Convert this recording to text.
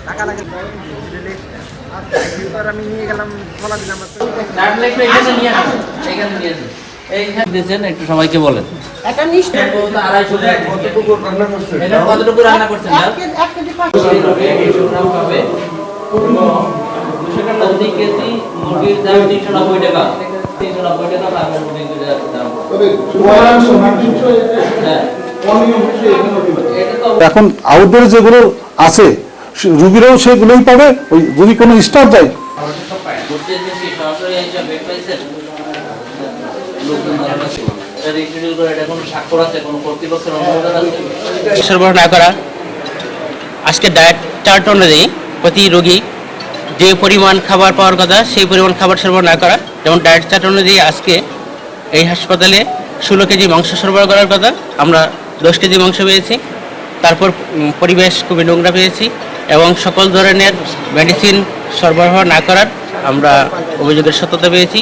টাকা লাগে আমি নিয়ে গেলাম বলা দিলাম একটু সবাইকে বলেন কতটুকু রান্না করছেন কেজি মুরগির দাম 390 টাকা 390 টাকা এখন আউটডোরে যেগুলো আছে রুগীরাও সেগুলোই পাবে। ওই যদি কোনো স্টাফ যায় সরবরাহ না করা, আজকে ডায়েট চার্ট অনুযায়ী প্রতি রোগী যে পরিমাণ খাবার পাওয়ার কথা সেই পরিমাণ খাবার সরবরাহ না করা। যেমন ডায়েট চার্ট অনুযায়ী আজকে এই হাসপাতালে 16 কেজি মাংস সরবরাহ করার কথা, আমরা 10 কেজি মাংস পেয়েছি। তারপর পরিবেশ খুবই নোংরা পেয়েছি এবং সকল ধরনের মেডিসিন সরবরাহ না করার আমরা অভিযোগের সত্যতা পেয়েছি।